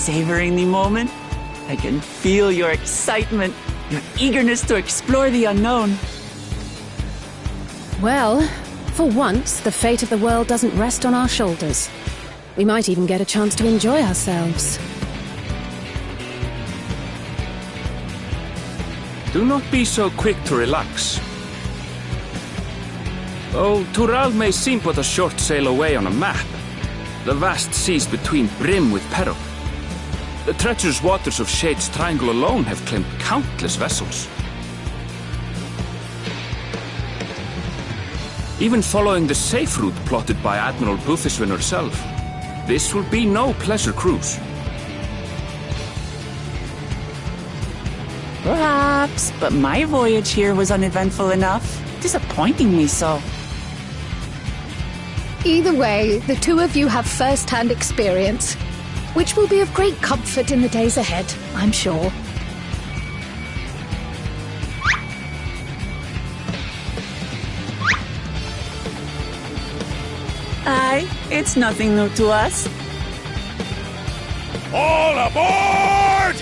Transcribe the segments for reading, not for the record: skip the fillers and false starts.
savoring the moment? I can feel your excitement, your eagerness to explore the unknown. Well, for once, the fate of the world doesn't rest on our shoulders. We might even get a chance to enjoy ourselves. Do not be so quick to relax. Though Tural may seem but a short sail away on a map, the vast seas between brim with peril. The treacherous waters of Shade's Triangle alone have claimed countless vessels. Even following the safe route plotted by Admiral Bufiswin herself, this will be no pleasure cruise. Perhaps, but my voyage here was uneventful enough, disappointingly so. Either way, the two of you have first-hand experience, which will be of great comfort in the days ahead, I'm sure. Aye, it's nothing new to us. All aboard!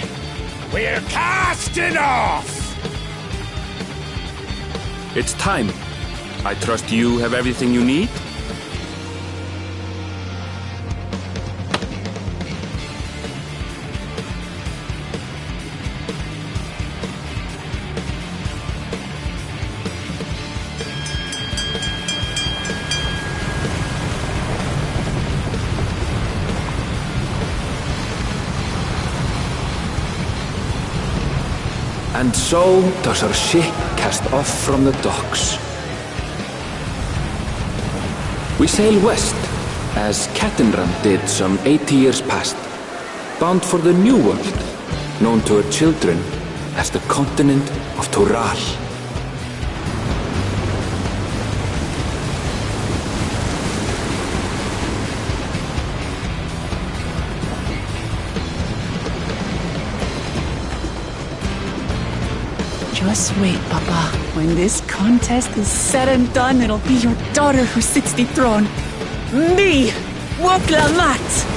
We're casting off! It's time. I trust you have everything you need? And so does our ship cast off from the docks. We sail west, as Cattenrand did some 80 years past, bound for the New World, known to her children as the continent of Tural. Just wait, Papa. When this contest is said and done, it'll be your daughter who sits the throne. Me, Woklamat!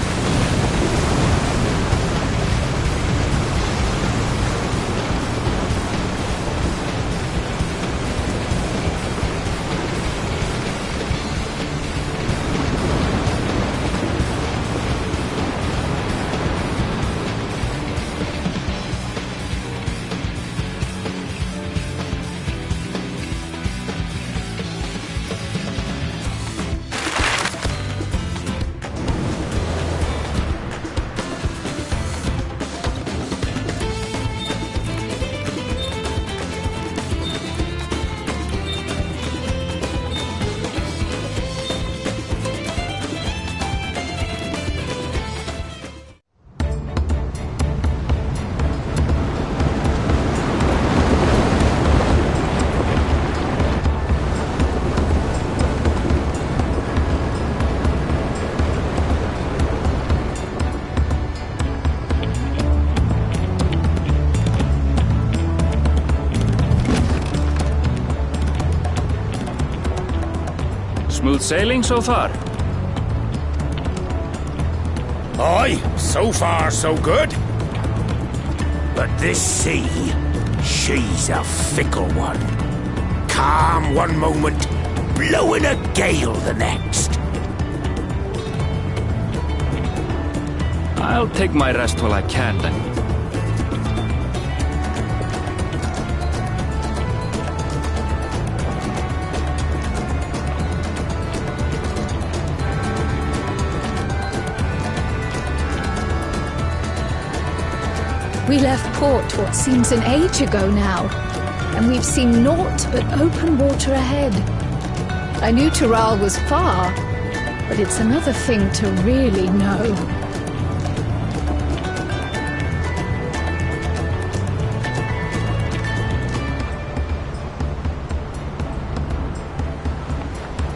Smooth sailing so far? Aye, so far so good. But this sea, she's a fickle one. Calm one moment, blowing a gale the next. I'll take my rest while I can then. We left port what seems an age ago now, and we've seen naught but open water ahead. I knew Tural was far, but it's another thing to really know.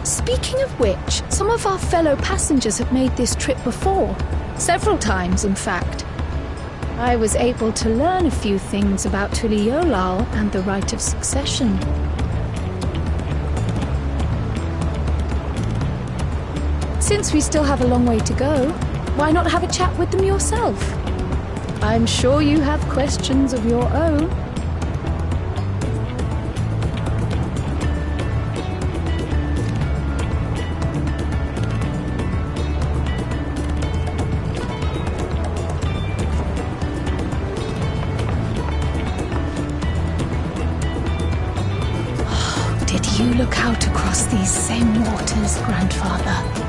Speaking of which, some of our fellow passengers have made this trip before. Several times, in fact. I was able to learn a few things about Tuliolal and the right of succession. Since we still have a long way to go, why not have a chat with them yourself? I'm sure you have questions of your own. Did you look out across these same waters, Grandfather?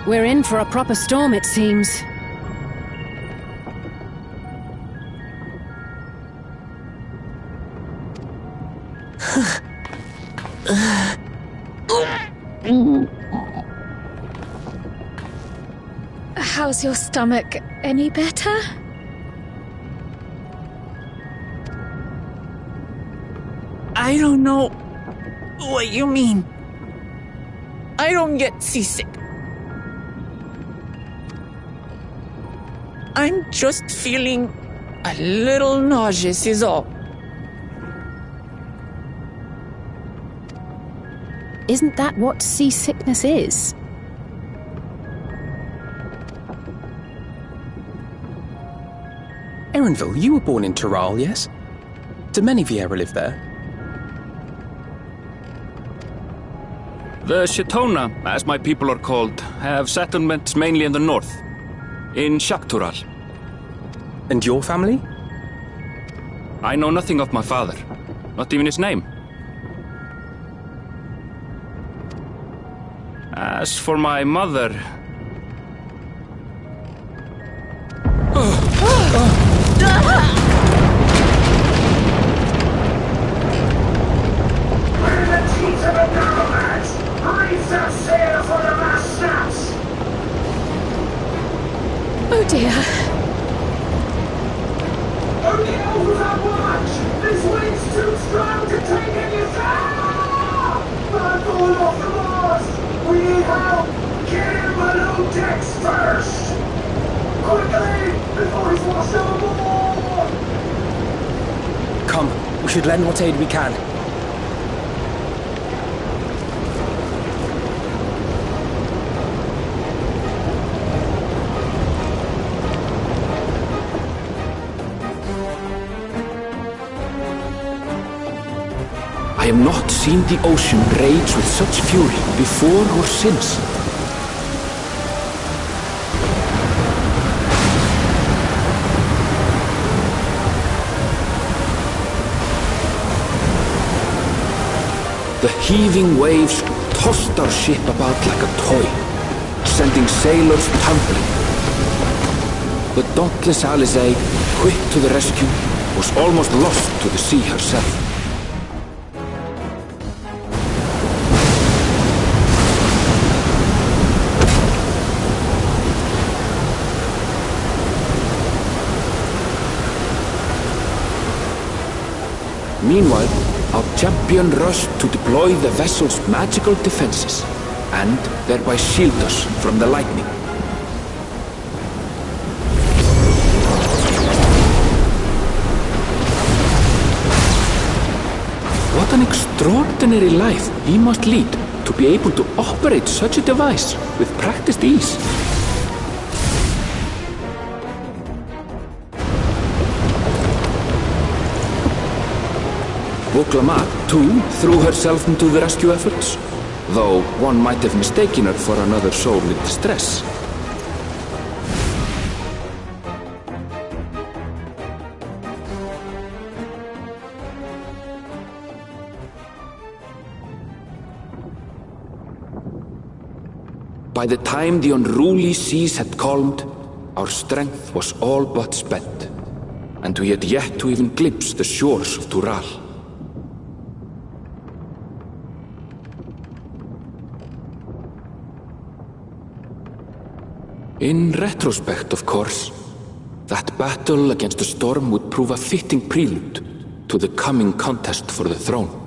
We're in for a proper storm, it seems. How's your stomach? Any better? I don't know what you mean. I don't get seasick. I'm just feeling a little nauseous is all. Isn't that what seasickness is? Erinville, you were born in Tyrrell, yes? Do many Vieira live there? The Shetona, as my people are called, have settlements mainly in the north, in Shaktural. And your family? I know nothing of my father, not even his name. As for my mother... We're in the teeth of a nomads! Reef that sail for the last snaps! Oh dear. Only over our watch! This wind's too strong to take any sound! Man, fall off the mast! We need help! Get him below decks first! Quickly! Before he's washed overboard! Come, we should lend what aid we can. I have not seen the ocean rage with such fury before or since. The heaving waves tossed our ship about like a toy, sending sailors tumbling. The dauntless Alizé, quick to the rescue, was almost lost to the sea herself. Meanwhile, our champion rushed to deploy the vessel's magical defenses, and thereby shield us from the lightning. What an extraordinary life he must lead to be able to operate such a device with practiced ease. Oklama, too, threw herself into the rescue efforts, though one might have mistaken her for another soul in distress. By the time the unruly seas had calmed, our strength was all but spent, and we had yet to even glimpse the shores of Tural. In retrospect, of course, that battle against the storm would prove a fitting prelude to the coming contest for the throne.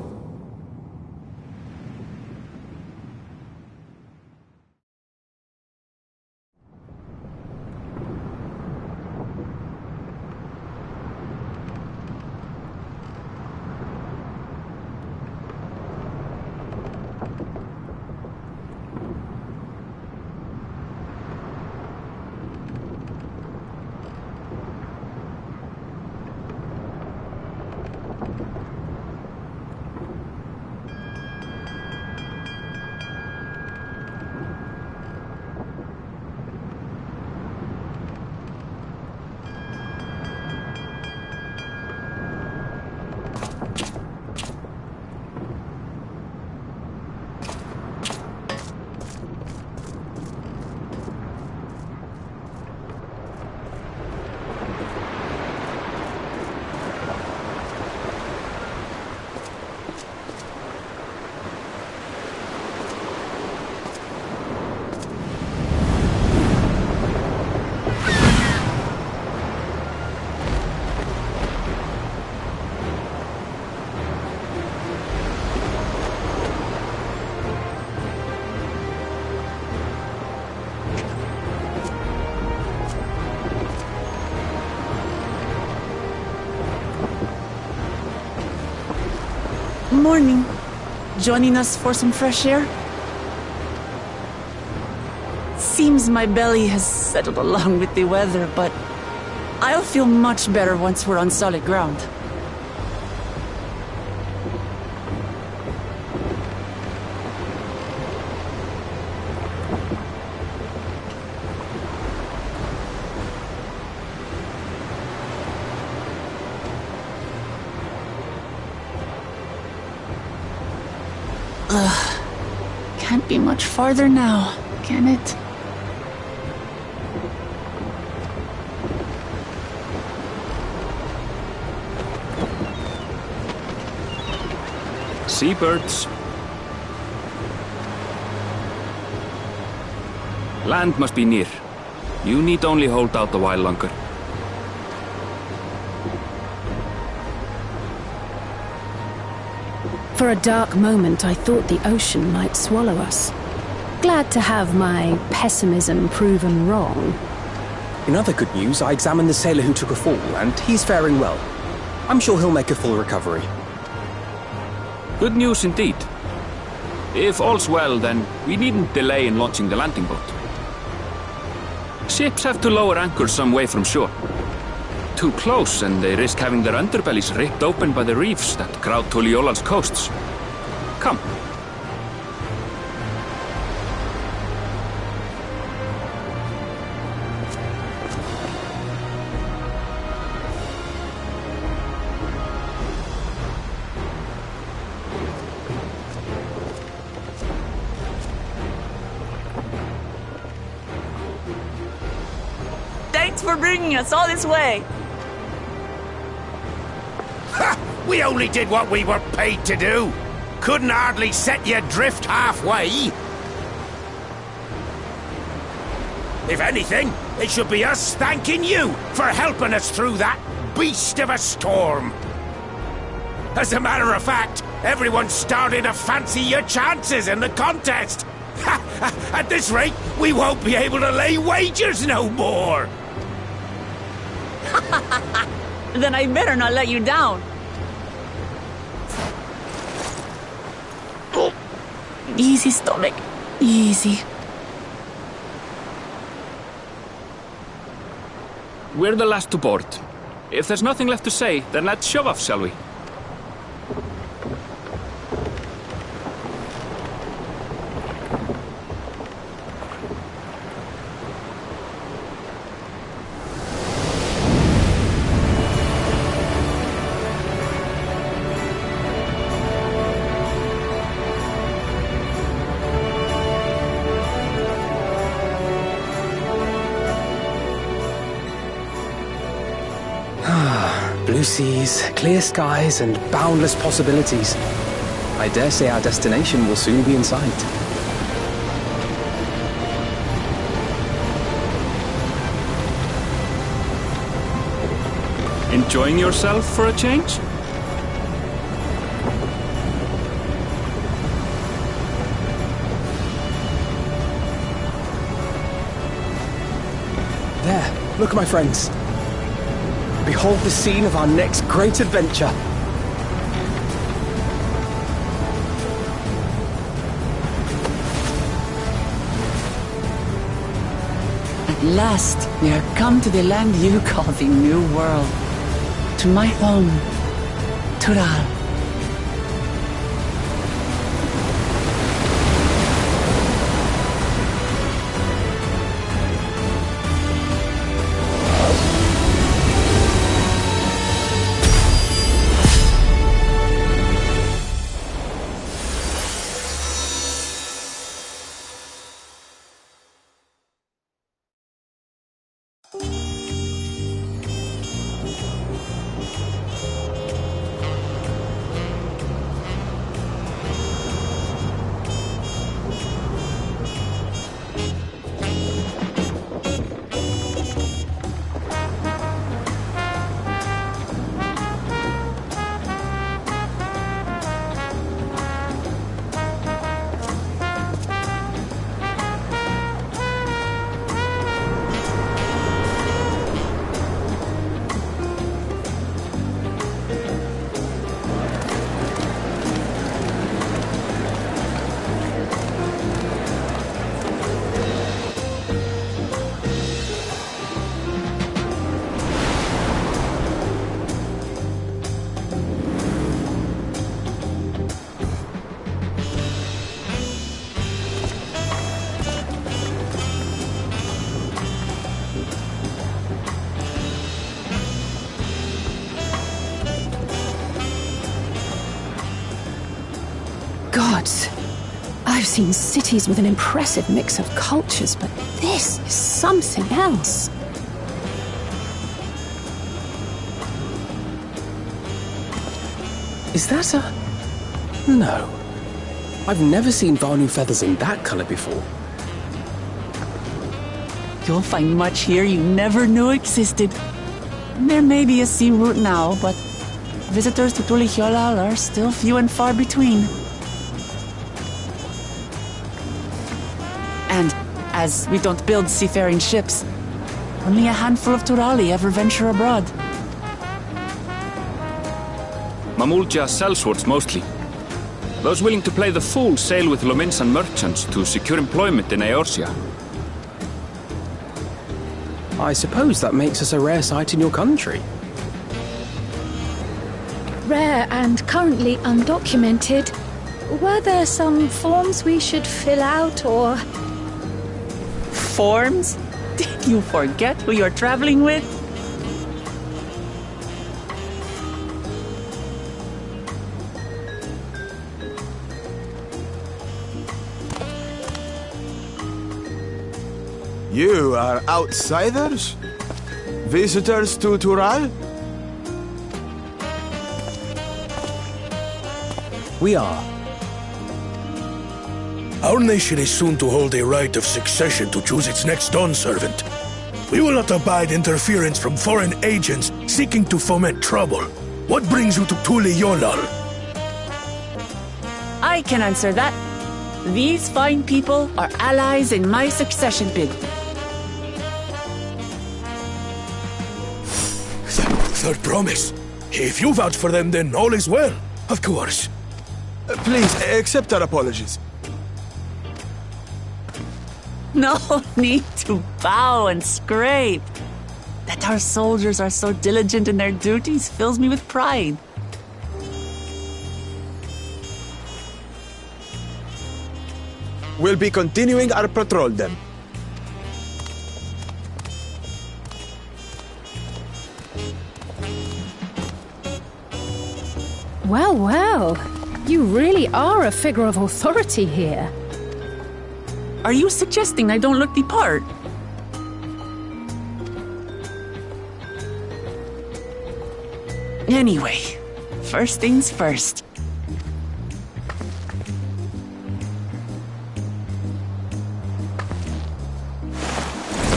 Morning. Joining us for some fresh air? Seems my belly has settled along with the weather, but I'll feel much better once we're on solid ground. Can't be much farther now, can it? Seabirds. Land must be near. You need only hold out a while longer. For a dark moment, I thought the ocean might swallow us. Glad to have my pessimism proven wrong. In other good news, I examined the sailor who took a fall, and he's faring well. I'm sure he'll make a full recovery. Good news indeed. If all's well, then we needn't delay in launching the landing boat. Ships have to lower anchors some way from shore. Too close, and they risk having their underbellies ripped open by the reefs that crowd Tuliola's coasts. Come. Thanks for bringing us all this way. Ha! We only did what we were paid to do. Couldn't hardly set you adrift halfway. If anything, it should be us thanking you for helping us through that beast of a storm. As a matter of fact, everyone's starting to fancy your chances in the contest. At this rate, we won't be able to lay wagers no more. Then I better not let you down. Oh. Easy, stomach. Easy. We're the last to board. If there's nothing left to say, then let's shove off, shall we? Blue seas, clear skies, and boundless possibilities. I dare say our destination will soon be in sight. Enjoying yourself for a change? There, look, my friends. Behold the scene of our next great adventure. At last, we are come to the land you call the New World. To my home, Tural. gods. I've seen cities with an impressive mix of cultures, but this is something else. Is that a... No. I've never seen Vanu feathers in that color before. You'll find much here you never knew existed. There may be a sea route now, but visitors to Tulihyolal are still few and far between. And as we don't build seafaring ships, only a handful of Turali ever venture abroad. Mamulja sellswords mostly. Those willing to play the fool sail with Lominsan merchants to secure employment in Eorzea. I suppose that makes us a rare sight in your country. Rare and currently undocumented. Were there some forms we should fill out, or...? Forms? Did you forget who you're traveling with? You are outsiders? Visitors to Tural? We are. Our nation is soon to hold a right of succession to choose its next dawn servant. We will not abide interference from foreign agents seeking to foment trouble. What brings you to Tulihyolal? I can answer that. These fine people are allies in my succession bid. Third promise. If you vouch for them, then all is well. Of course. Please, accept our apologies. No need to bow and scrape. That our soldiers are so diligent in their duties fills me with pride. We'll be continuing our patrol then. Well, well. You really are a figure of authority here. Are you suggesting I don't look the part? Anyway, first things first.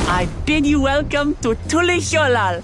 I bid you welcome to Tulihyolal.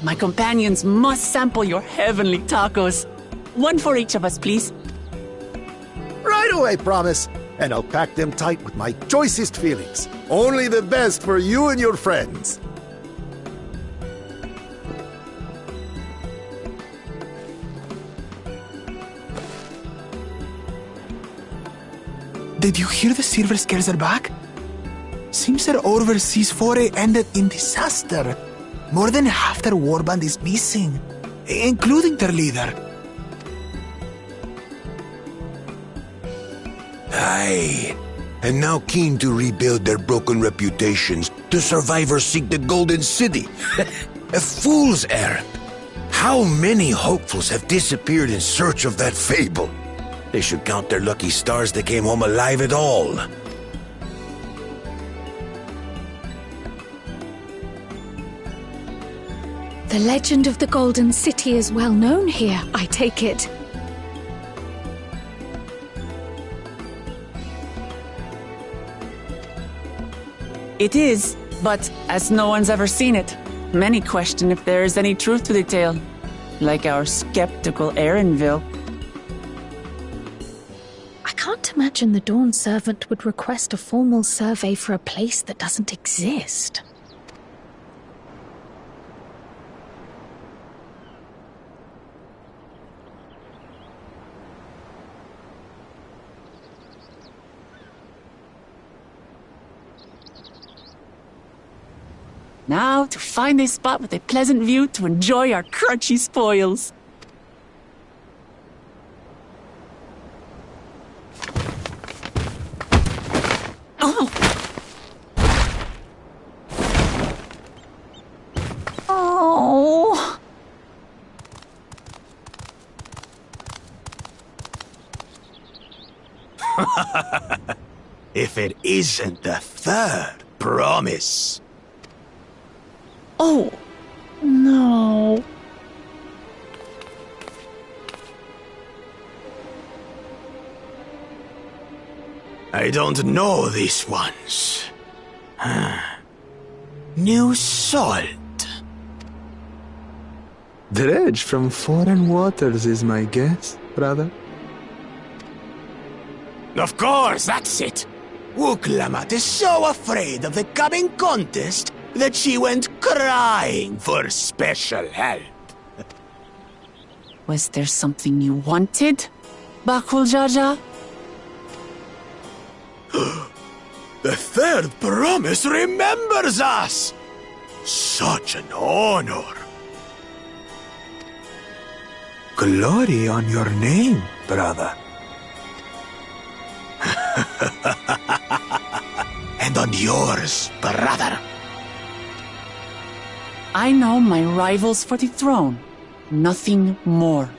My companions must sample your heavenly tacos. One for each of us, please. Right away, promise. And I'll pack them tight with my choicest feelings. Only the best for you and your friends. Did you hear the Silver Scares are back? Seems their overseas foray ended in disaster. More than half their warband is missing, including their leader. Aye. And now keen to rebuild their broken reputations, the survivors seek the Golden City. A fool's errand. How many hopefuls have disappeared in search of that fable? They should count their lucky stars they came home alive at all. The legend of the Golden City is well known here, I take it. It is, but as no one's ever seen it, many question if there is any truth to the tale. Like our skeptical Erinville. I can't imagine the Dawn Servant would request a formal survey for a place that doesn't exist. Now to find a spot with a pleasant view to enjoy our crunchy spoils. Oh! Oh! If it isn't the third promise. Oh, no. I don't know these ones. New salt. Dredge from foreign waters is my guess, brother. Of course, that's it. Wuklamat is so afraid of the coming contest that she went crying for special help. Was there something you wanted, Bakul Jaja? The third promise remembers us! Such an honor. Glory on your name, brother. And on yours, brother. I know my rivals for the throne. Nothing more.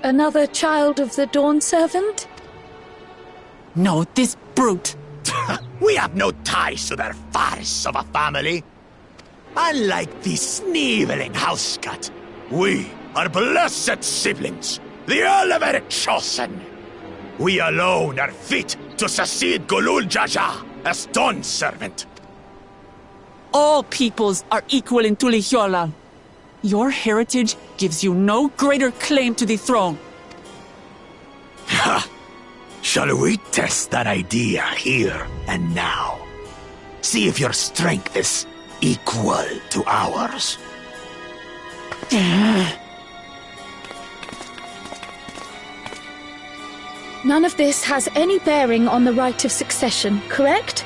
Another child of the Dawn Servant? No, this brute. We have no ties to their farce of a family. Unlike the sneevling housecut, we are blessed siblings, the Elevated Chosen. We alone are fit to succeed Golul Jaja as Dawn Servant. All peoples are equal in Tulihiola. Your heritage gives you no greater claim to the throne. Ha! Shall we test that idea here and now? See if your strength is equal to ours. None of this has any bearing on the right of succession, correct?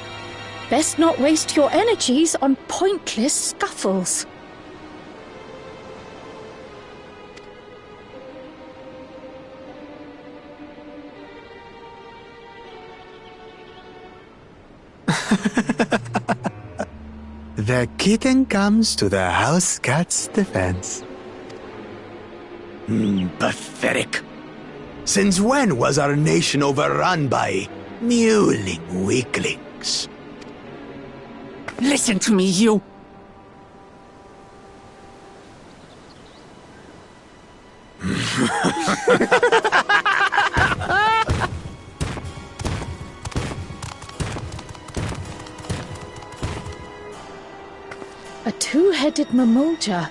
Best not waste your energies on pointless scuffles. The kitten comes to the house cat's defense. Pathetic. Since when was our nation overrun by mewling weaklings? Listen to me, you. A two-headed mamulja.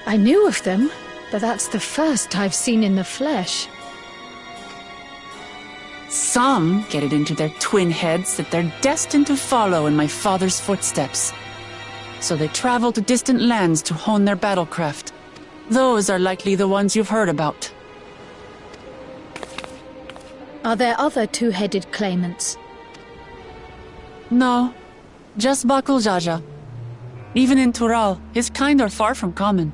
I knew of them, but that's the first I've seen in the flesh. Some get it into their twin heads that they're destined to follow in my father's footsteps. So they travel to distant lands to hone their battlecraft. Those are likely the ones you've heard about. Are there other two-headed claimants? No, just Bakul Jaja. Even in Tural, his kind are far from common.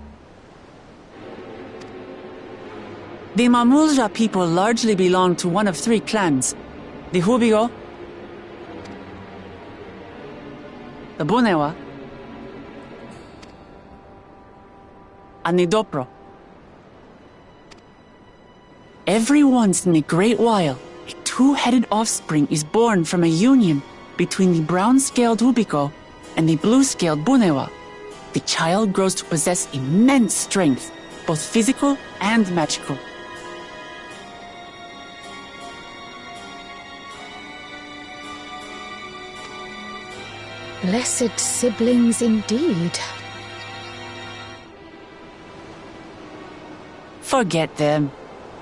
The Mamulja people largely belong to one of three clans. The Hubigo, the Bunewa, and the Dopro. Every once in a great while, a two-headed offspring is born from a union between the brown-scaled Hubigo and the blue-scaled Bunewa. The child grows to possess immense strength, both physical and magical. Blessed siblings indeed. Forget them.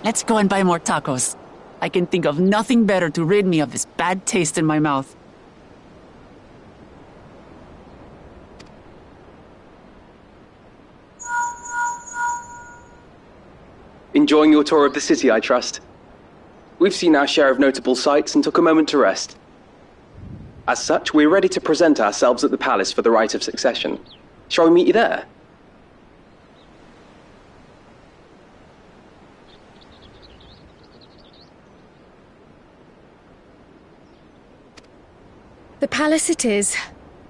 Let's go and buy more tacos. I can think of nothing better to rid me of this bad taste in my mouth. Enjoying your tour of the city, I trust. We've seen our share of notable sights and took a moment to rest. As such, we're ready to present ourselves at the palace for the rite of succession. Shall we meet you there? The palace it is.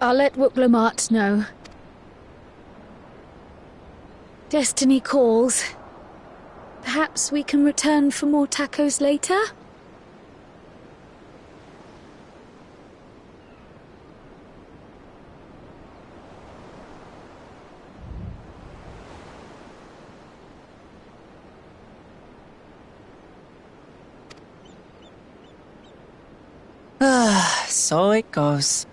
I'll let Wuklamart know. Destiny calls. Perhaps we can return for more tacos later? So it goes.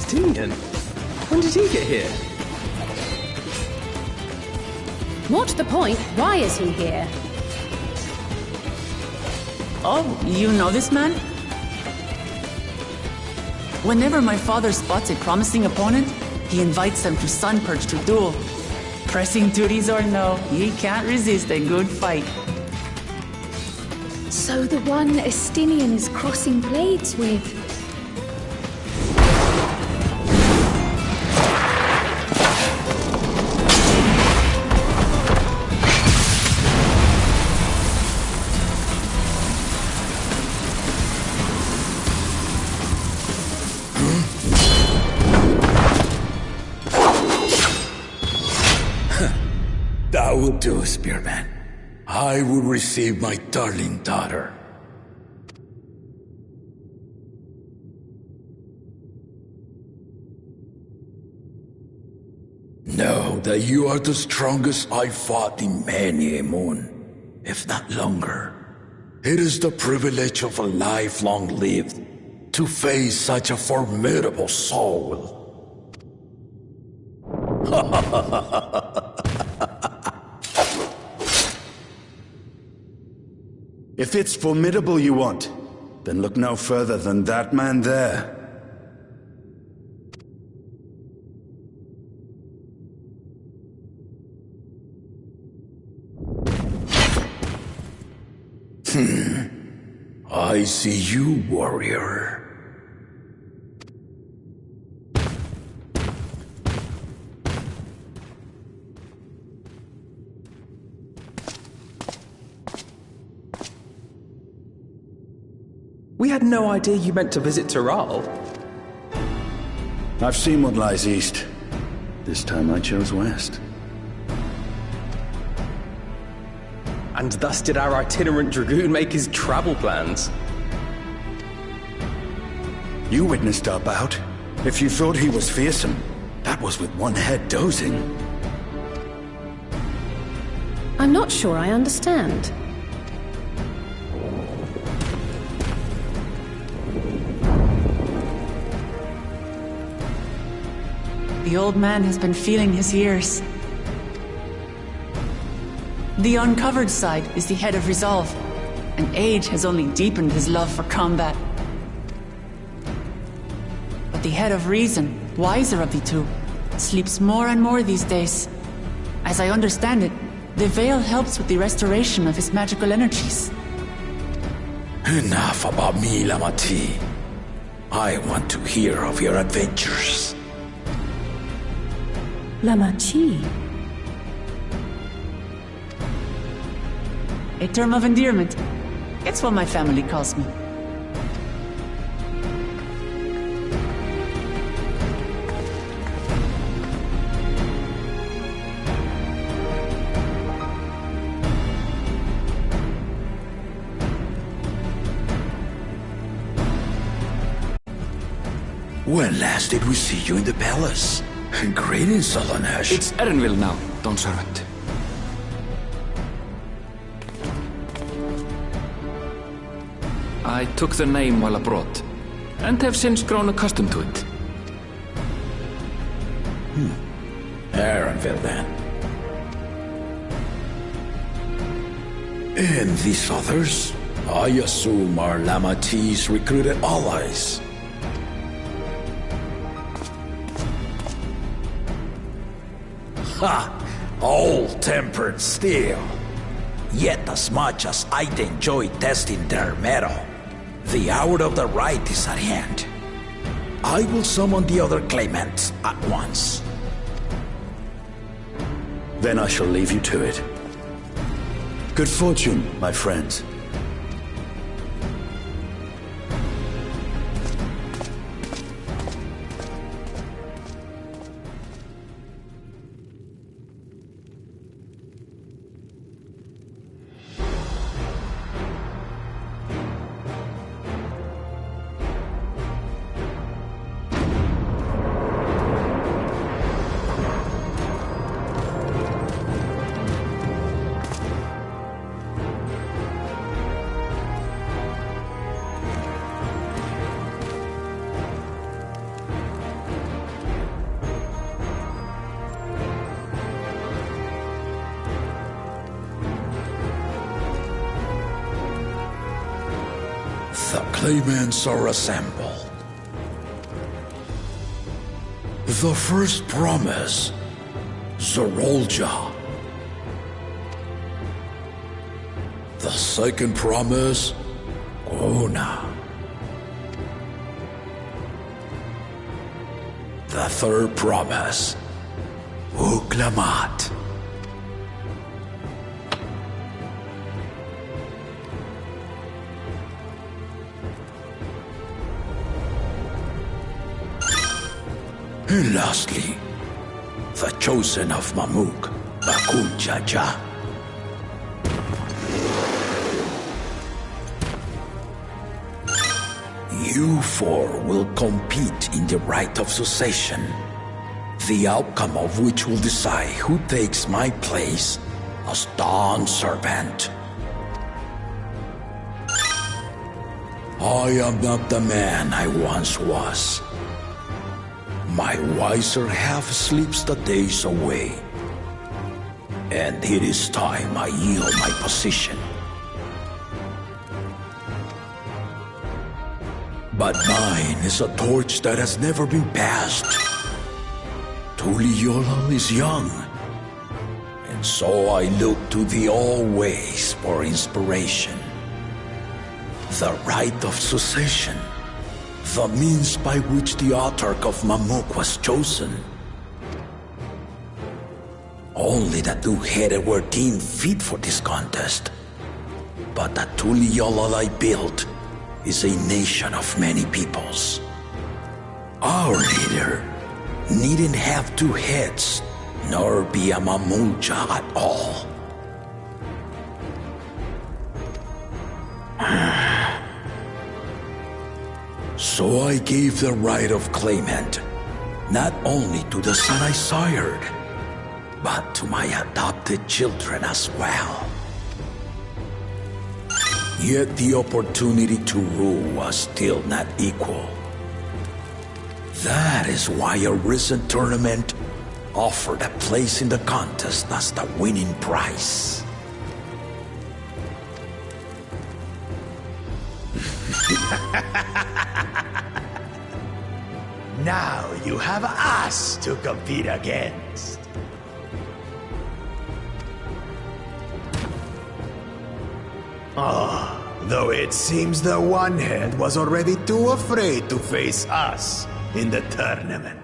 Estinian? When did he get here? What's the point? Why is he here? Oh, you know this man? Whenever my father spots a promising opponent, he invites them to Sunperch to duel. Pressing duties or no, he can't resist a good fight. So the one Estinian is crossing blades with. That will do, Spearman. I will receive my darling daughter. Know that you are the strongest I fought in many a moon, if not longer. It is the privilege of a life long lived to face such a formidable soul. If it's formidable you want, then look no further than that man there. I see you, warrior. We had no idea you meant to visit Tural. I've seen what lies east. This time I chose west. And thus did our itinerant dragoon make his travel plans. You witnessed our bout. If you thought he was fearsome, that was with one head dozing. I'm not sure I understand. The old man has been feeling his years. The uncovered side is the head of resolve, and age has only deepened his love for combat. But the head of reason, wiser of the two, sleeps more and more these days. As I understand it, the veil helps with the restoration of his magical energies. Enough about me, Lamati. I want to hear of your adventures. Lamachi. A term of endearment. It's what my family calls me. When last did we see you in the palace? Greetings, Solonesh. It's Erenville now, Dawnservant. I took the name while abroad, and have since grown accustomed to it. Erenville, then. And these others? I assume are Lamati's recruited allies. Ha! Old-tempered still. Yet as much as I'd enjoy testing their mettle, the hour of the right is at hand. I will summon the other claimants at once. Then I shall leave you to it. Good fortune, my friends. claimants are assembled. The first promise, Zorolja. The second promise, Ona. The third promise, Uklamat. And lastly, the chosen of Mamuk, Bakunjaja. You four will compete in the rite of succession, the outcome of which will decide who takes my place as Dawn Servant. I am not the man I once was. My wiser half sleeps the days away, and it is time I yield my position. But mine is a torch that has never been passed. Tuliyola is young, and so I look to thee always for inspiration. The rite of succession, the means by which the autarch of Mamuk was chosen. Only the two-headed were deemed fit for this contest. But the Tuliyola I built is a nation of many peoples. Our leader needn't have two heads, nor be a Mamulja at all. So I gave the right of claimant, not only to the son I sired, but to my adopted children as well. Yet the opportunity to rule was still not equal. That is why a recent tournament offered a place in the contest as the winning prize. Now you have us to compete against. Though it seems the one-head was already too afraid to face us in the tournament.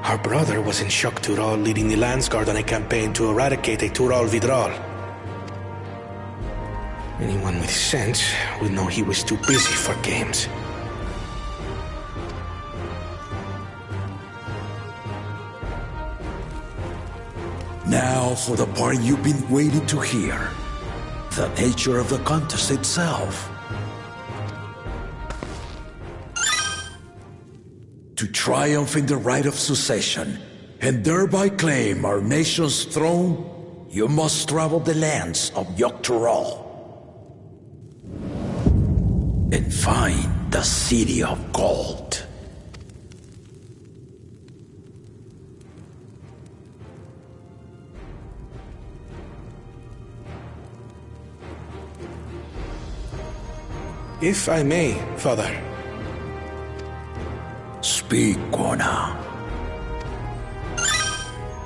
Our brother was in Shock Tural leading the Landsguard on a campaign to eradicate a Tural Vidral. Anyone with sense would know he was too busy for games. Now for the part you've been waiting to hear. The nature of the contest itself. To triumph in the rite of succession, and thereby claim our nation's throne, you must travel the lands of Yogg-Tural and find the City of Gold. If I may, Father. Speak, Ona.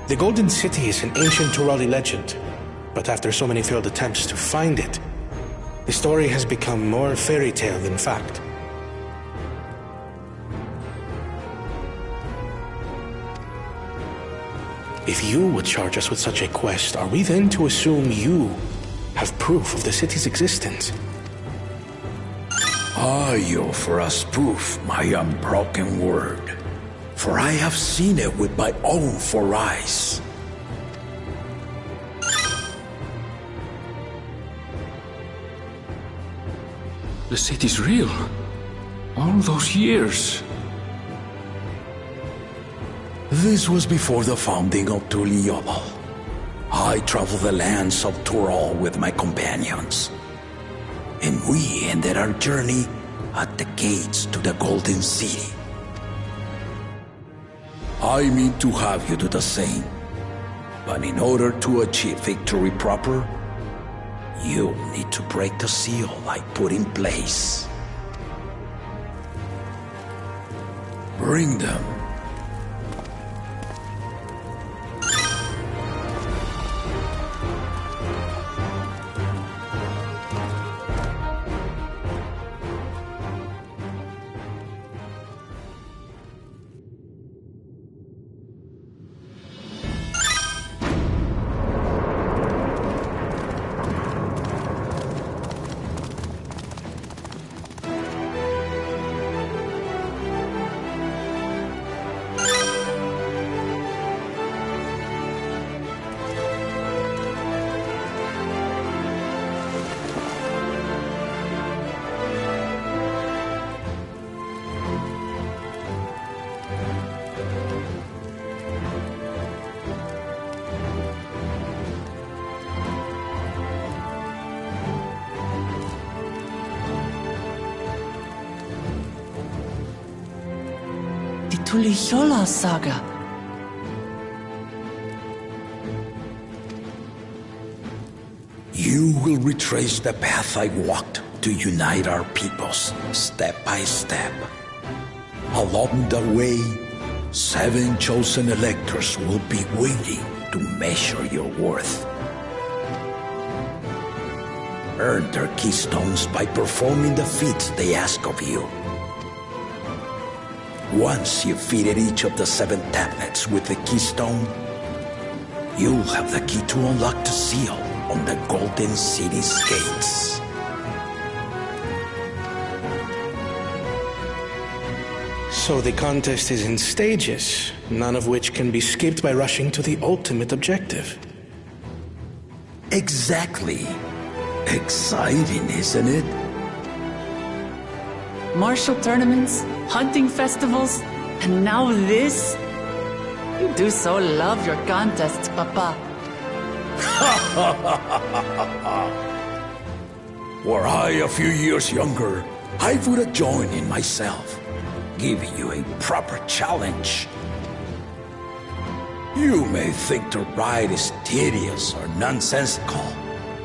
The Golden City is an ancient Turali legend, but after so many failed attempts to find it, the story has become more fairy tale than fact. If you would charge us with such a quest, are we then to assume you have proof of the city's existence? I offer as proof my unbroken word, for I have seen it with my own four eyes. The city's real. All those years. This was before the founding of Tuliyola. I traveled the lands of Tural with my companions, and we ended our journey at the gates to the Golden City. I mean to have you do the same. But in order to achieve victory proper, you'll need to break the seal I put in place. Bring them. Tuliyola saga. You will retrace the path I walked to unite our peoples, step by step. Along the way, 7 chosen electors will be waiting to measure your worth. Earn their keystones by performing the feats they ask of you. Once you've fitted each of the 7 tablets with the keystone, you'll have the key to unlock the seal on the Golden City's gates. So the contest is in stages, none of which can be skipped by rushing to the ultimate objective. Exactly. Exciting, isn't it? Martial tournaments, hunting festivals, and now this? You do so love your contests, Papa. Were I a few years younger, I would have joined in myself, giving you a proper challenge. You may think the ride is tedious or nonsensical,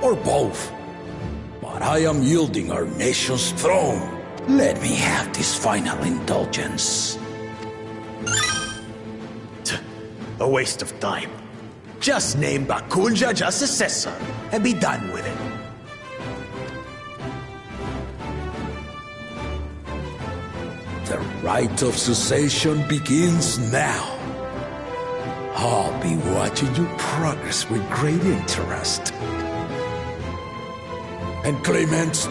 or both, but I am yielding our nation's throne. Let me have this final indulgence. A waste of time. Just name Bakunja just successor and be done with it. The rite of cessation begins now. I'll be watching your progress with great interest. And Clemens,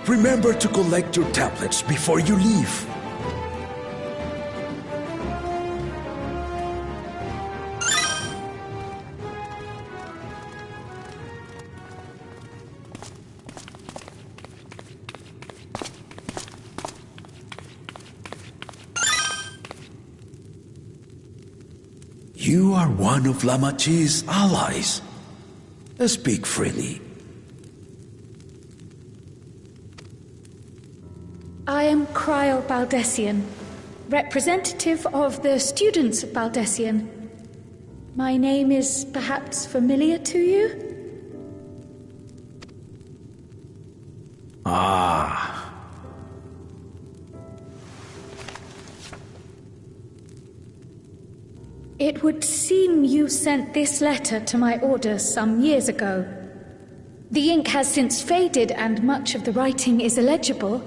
remember to collect your tablets before you leave. You are one of Lamachi's allies. Speak freely. I am Cryo Baldessian, representative of the students of Baldessian. My name is perhaps familiar to you? Ah. It would seem you sent this letter to my orders some years ago. The ink has since faded and much of the writing is illegible.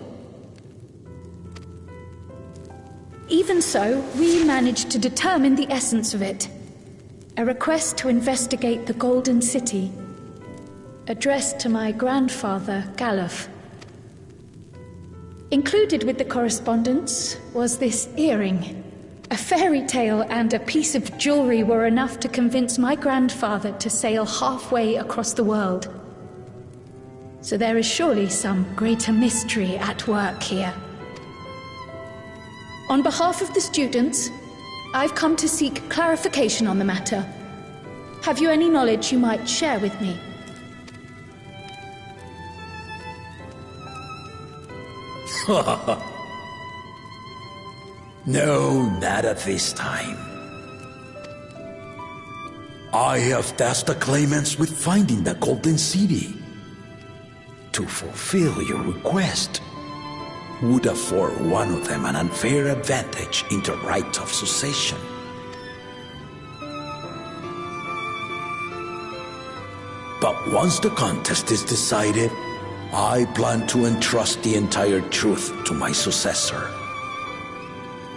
Even so, we managed to determine the essence of it. A request to investigate the Golden City, addressed to my grandfather, Galuf. Included with the correspondence was this earring. A fairy tale and a piece of jewelry were enough to convince my grandfather to sail halfway across the world. So there is surely some greater mystery at work here. On behalf of the students, I've come to seek clarification on the matter. Have you any knowledge you might share with me? No, not at this time. I have tasked the claimants with finding the Golden City. To fulfill your request would afford one of them an unfair advantage in the right of succession. But once the contest is decided, I plan to entrust the entire truth to my successor.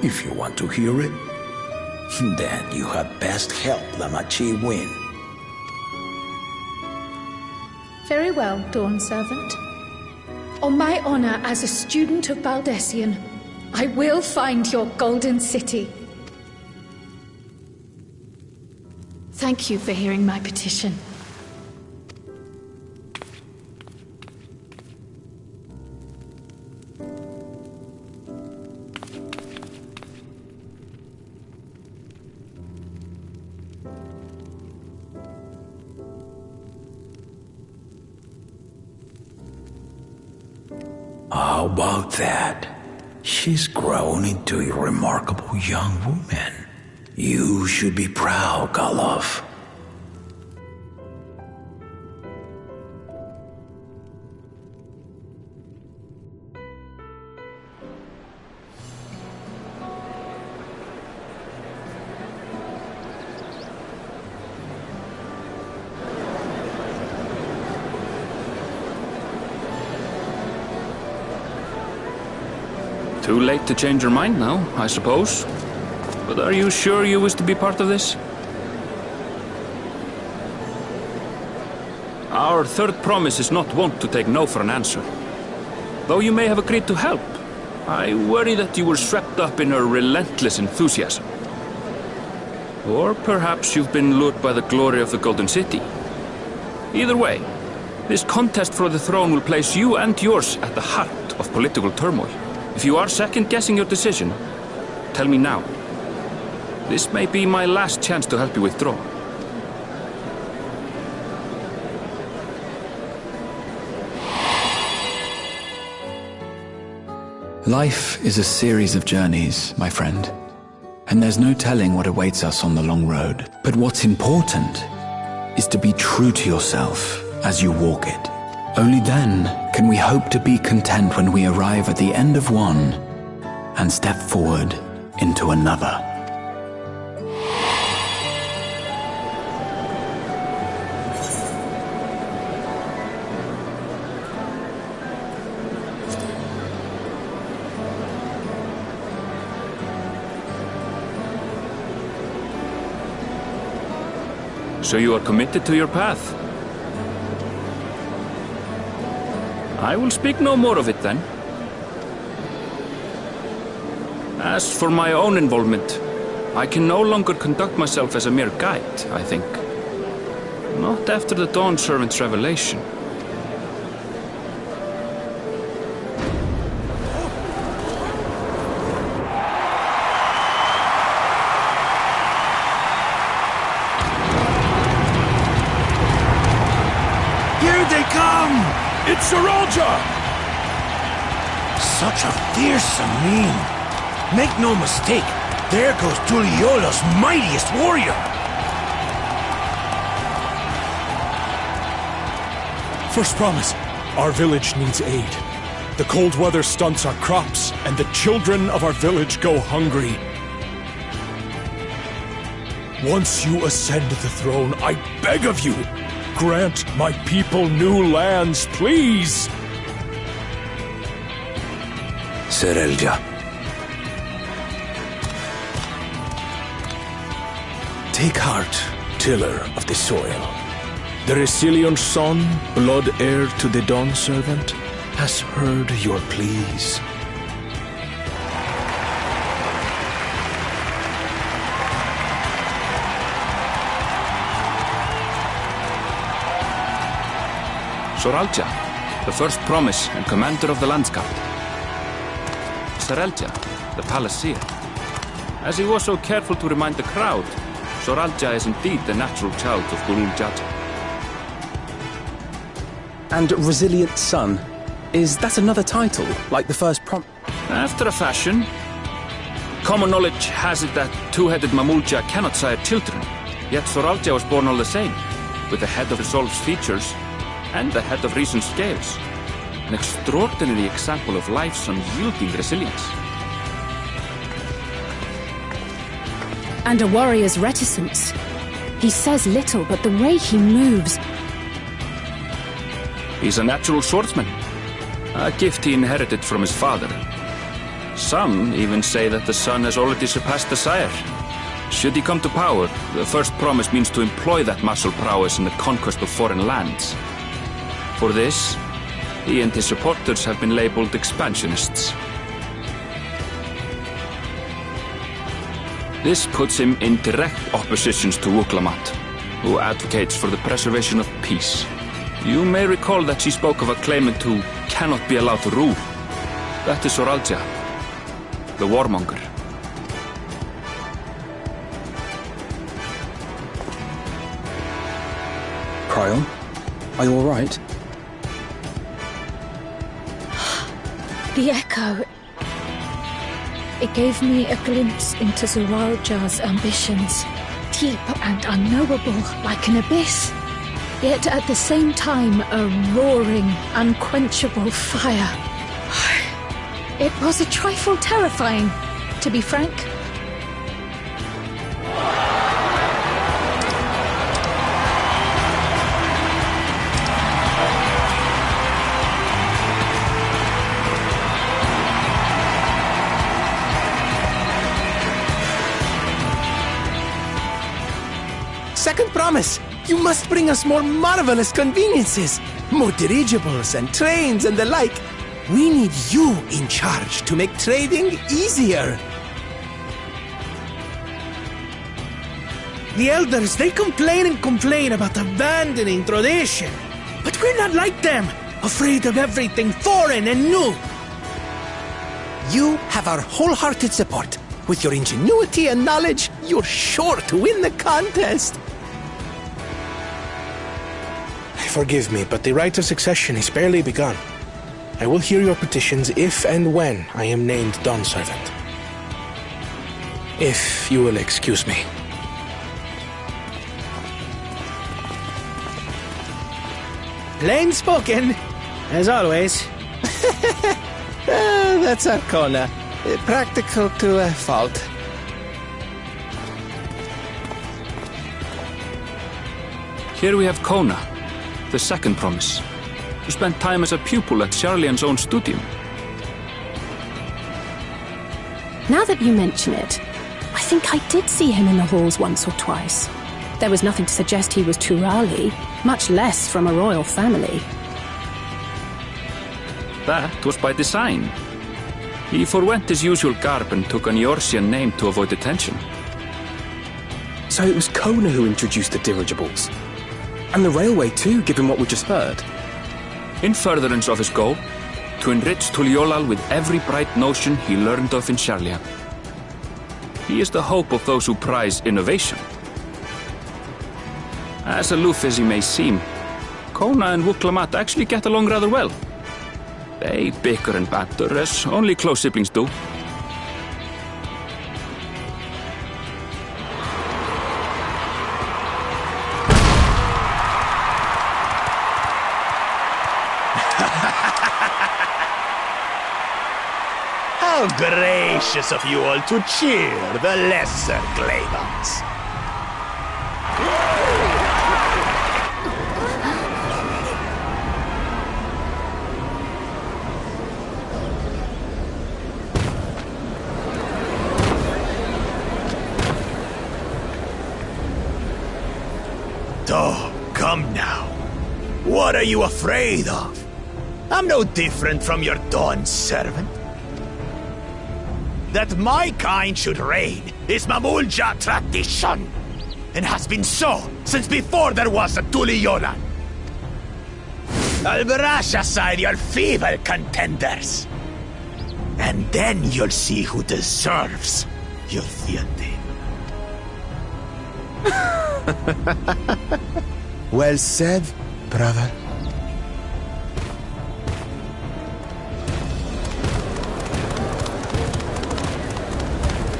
If you want to hear it, then you had best help Lamachi win. Very well, Dawn Servant. On my honor as a student of Baldessian, I will find your Golden City. Thank you for hearing my petition. How about that? She's grown into a remarkable young woman. You should be proud, Galov. Too late to change your mind now, I suppose. But are you sure you wish to be part of this? Our third promise is not wont to take no for an answer. Though you may have agreed to help, I worry that you were swept up in her relentless enthusiasm. Or perhaps you've been lured by the glory of the Golden City. Either way, this contest for the throne will place you and yours at the heart of political turmoil. If you are second-guessing your decision, tell me now. This may be my last chance to help you withdraw. Life is a series of journeys, my friend. And there's no telling what awaits us on the long road. But what's important is to be true to yourself as you walk it. Only then can we hope to be content when we arrive at the end of one and step forward into another. So you are committed to your path? I will speak no more of it then. As for my own involvement, I can no longer conduct myself as a mere guide, I think. Not after the Dawn Servant's revelation. Here they come! It's Saralja! Such a fearsome mien. Make no mistake, there goes Tuliola's mightiest warrior! First promise, our village needs aid. The cold weather stunts our crops, and the children of our village go hungry. Once you ascend the throne, I beg of you, grant my people new lands, please! Saralja. Take heart, tiller of the soil. The Resilion son, blood heir to the Dawn Servant, has heard your pleas. Soralja, the first promise and commander of the Landsguard. Saralja, the Palaceer. As he was so careful to remind the crowd, Soralja is indeed the natural child of Gurul Jaja. And Resilient Son, is that another title, like the first After a fashion. Common knowledge has it that two-headed Mamulja cannot sire children, Yet Soralja was born all the same, with the head of Resolve's features and the head of Reason's scales. An extraordinary example of life's unyielding resilience. And a warrior's reticence. He says little, but the way he moves... He's a natural swordsman, a gift he inherited from his father. Some even say that the son has already surpassed the sire. Should he come to power, the first promise means to employ that martial prowess in the conquest of foreign lands. For this, he and his supporters have been labeled expansionists. This puts him in direct opposition to Wuklamat, who advocates for the preservation of peace. You may recall that she spoke of a claimant who cannot be allowed to rule. That is Soralja, the warmonger. Cryon, are you all right? The echo. It gave me a glimpse into Zoralja's ambitions. Deep and unknowable, like an abyss. Yet at the same time, a roaring, unquenchable fire. It was a trifle terrifying, to be frank. Second promise, you must bring us more marvelous conveniences. More dirigibles and trains and the like. We need you in charge to make trading easier. The elders, they complain and complain about abandoning tradition. But we're not like them, afraid of everything foreign and new. You have our wholehearted support. With your ingenuity and knowledge, you're sure to win the contest. Forgive me, but the right of succession is barely begun. I will hear your petitions if and when I am named Dawn Servant. If you will excuse me. Plain spoken, as always. That's Arcona. Practical to a fault. Here we have Kona, the second promise, who spent time as a pupil at Sharlian's own studium. Now that you mention it, I think I did see him in the halls once or twice. There was nothing to suggest he was Turali, much less from a royal family. That was by design. He forwent his usual garb and took an Eorzean name to avoid attention. So it was Kona who introduced the dirigibles. And the railway too, given what we just heard. In furtherance of his goal, to enrich Tuliolal with every bright notion he learned of in Sharlian. He is the hope of those who prize innovation. As aloof as he may seem, Kona and Wuklamat actually get along rather well. They bicker and banter as only close siblings do. How gracious of you all to cheer the lesser Glabons. Oh, come now. What are you afraid of? I'm no different from your Dawn servant. That my kind should reign is Mamulja tradition, and has been so since before there was a Tuliyolan. I'll brush aside your feeble contenders, and then you'll see who deserves your fealty. Well said, brother.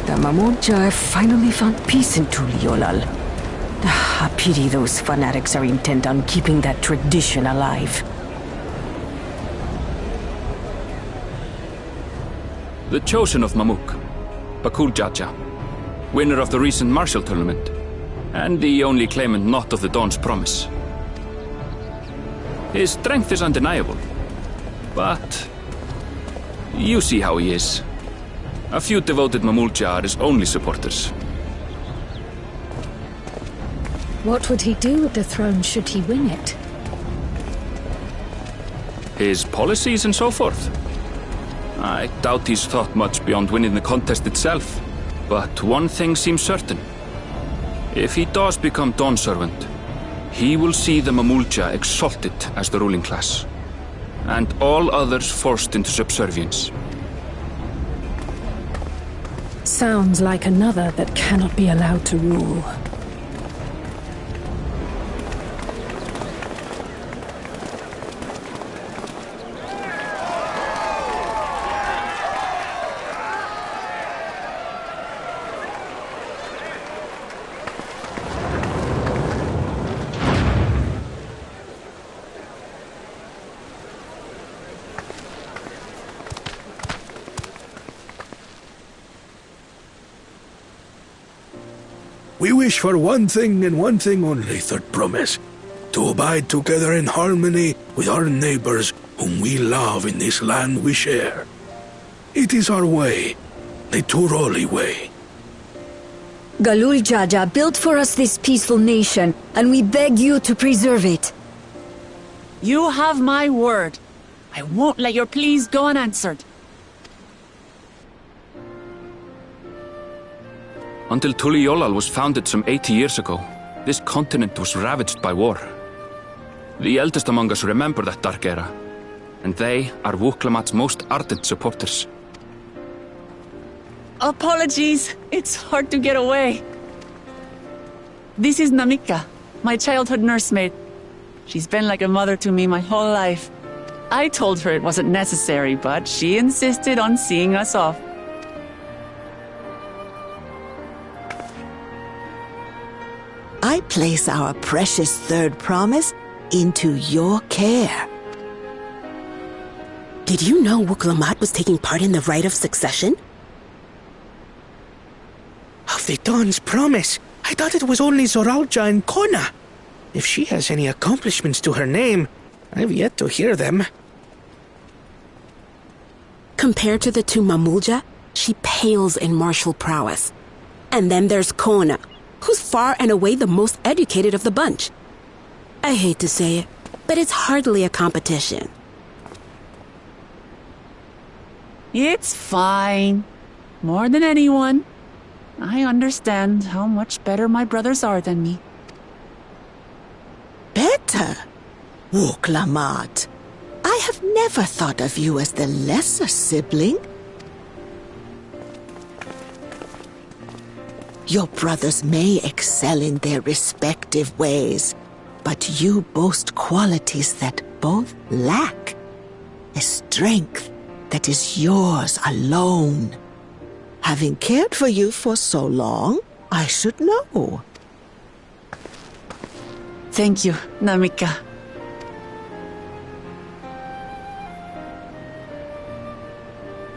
The Mamulja have finally found peace in Tuliolal. The I pity those fanatics are intent on keeping that tradition alive. The chosen of Mamuk, Bakul Jaja, winner of the recent martial tournament, and the only claimant not of the Dawn's promise. His strength is undeniable, but you see how he is. A few devoted Mamulja are his only supporters. What would he do with the throne should he win it? His policies and so forth. I doubt he's thought much beyond winning the contest itself, but one thing seems certain. If he does become Dawn Servant, he will see the Mamulja exalted as the ruling class, and all others forced into subservience. Sounds like another that cannot be allowed to rule. We wish for one thing and one thing only, Third Promise. To abide together in harmony with our neighbors whom we love in this land we share. It is our way, the Turoli way. Galul Jaja built for us this peaceful nation, and we beg you to preserve it. You have my word. I won't let your pleas go unanswered. Until Tuliyollal was founded some 80 years ago, this continent was ravaged by war. The eldest among us remember that dark era, and they are Wuklamat's most ardent supporters. Apologies, it's hard to get away. This is Namika, my childhood nursemaid. She's been like a mother to me my whole life. I told her it wasn't necessary, but she insisted on seeing us off. I place our precious Third Promise into your care. Did you know Wuklamat was taking part in the rite of succession? Of the Dawn's promise? I thought it was only Zoralja and Kona. If she has any accomplishments to her name, I've yet to hear them. Compared to the two Mamulja, she pales in martial prowess. And then there's Kona, who's far and away the most educated of the bunch. I hate to say it, but it's hardly a competition. It's fine. More than anyone. I understand how much better my brothers are than me. Better? Wuklamat, I have never thought of you as the lesser sibling. Your brothers may excel in their respective ways, but you boast qualities that both lack. A strength that is yours alone. Having cared for you for so long, I should know. Thank you, Namika.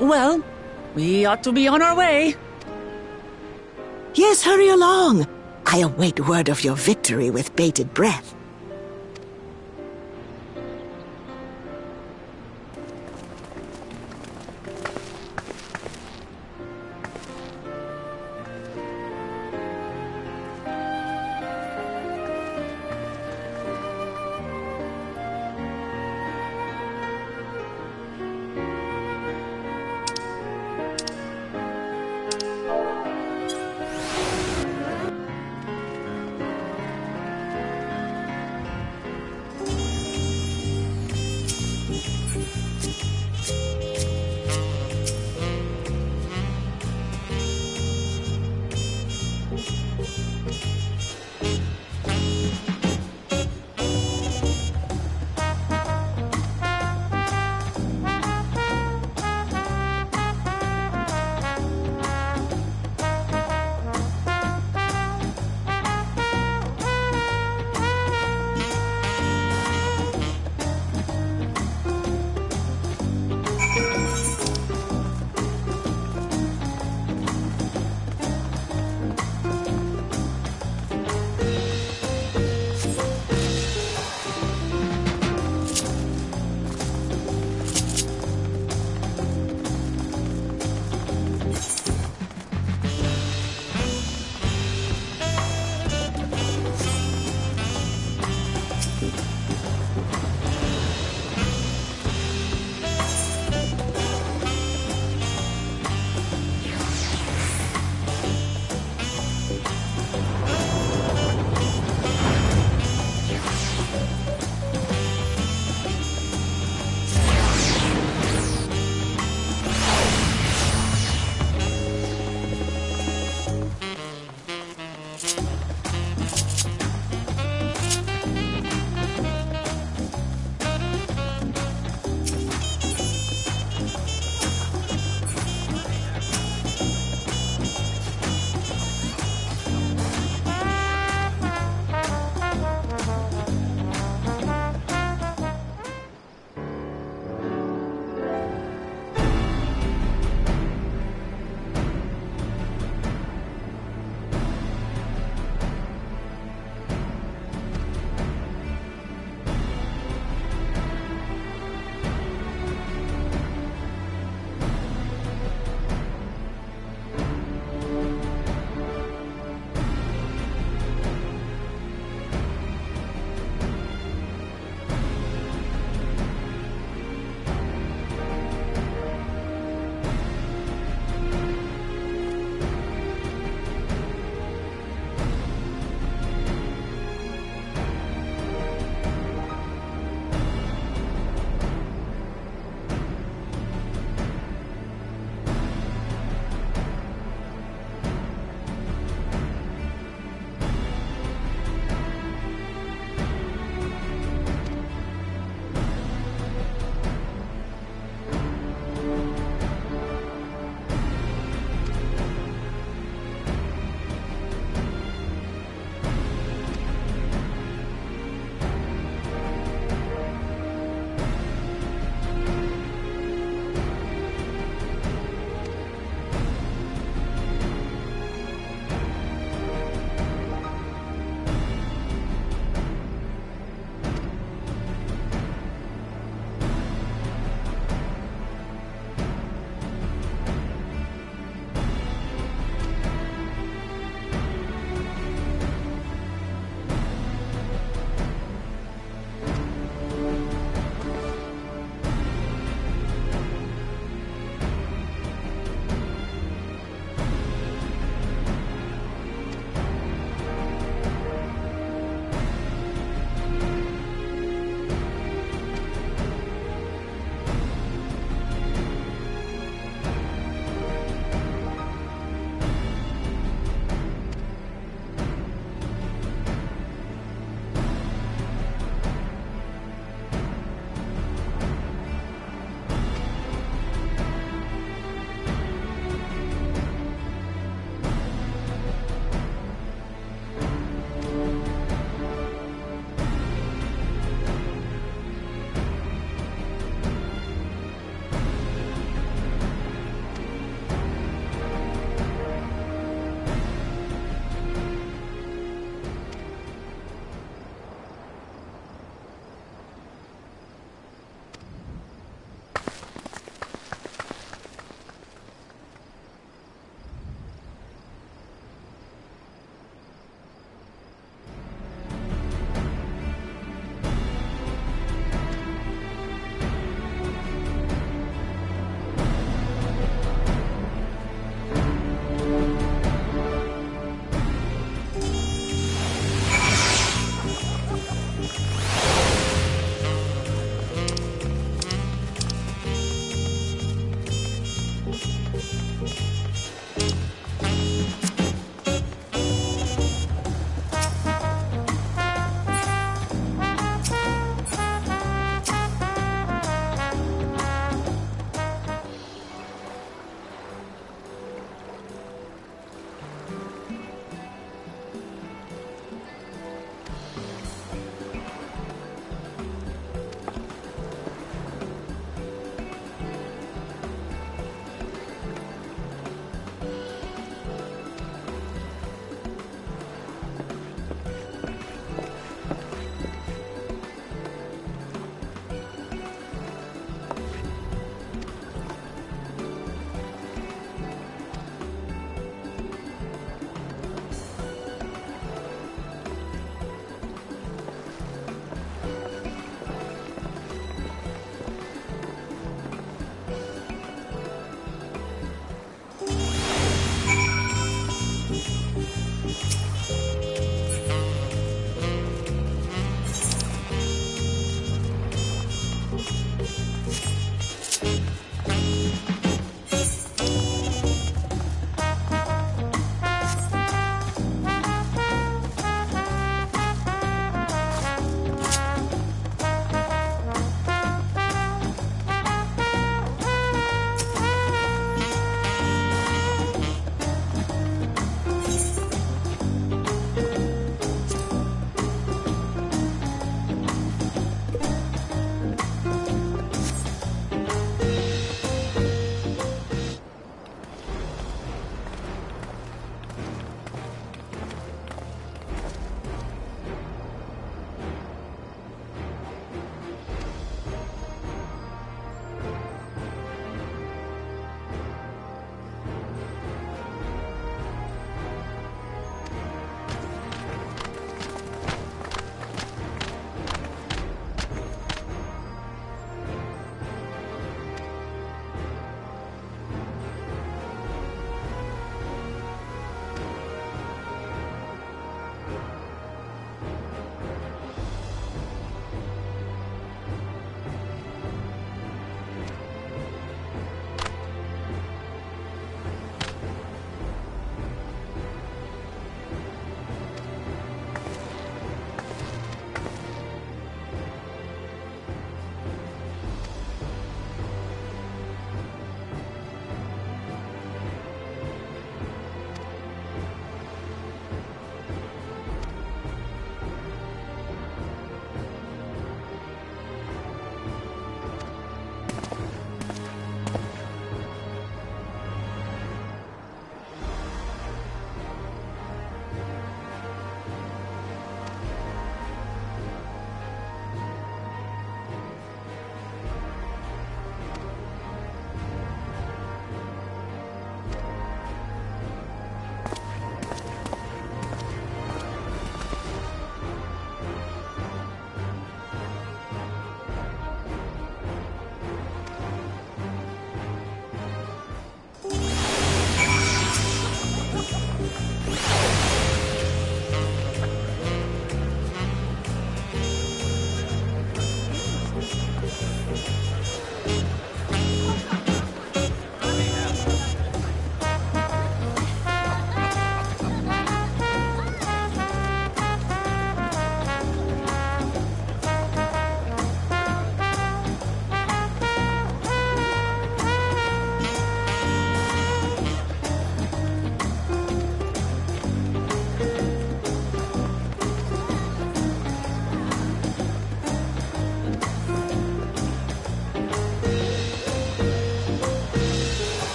Well, we ought to be on our way. Yes, hurry along. I await word of your victory with bated breath.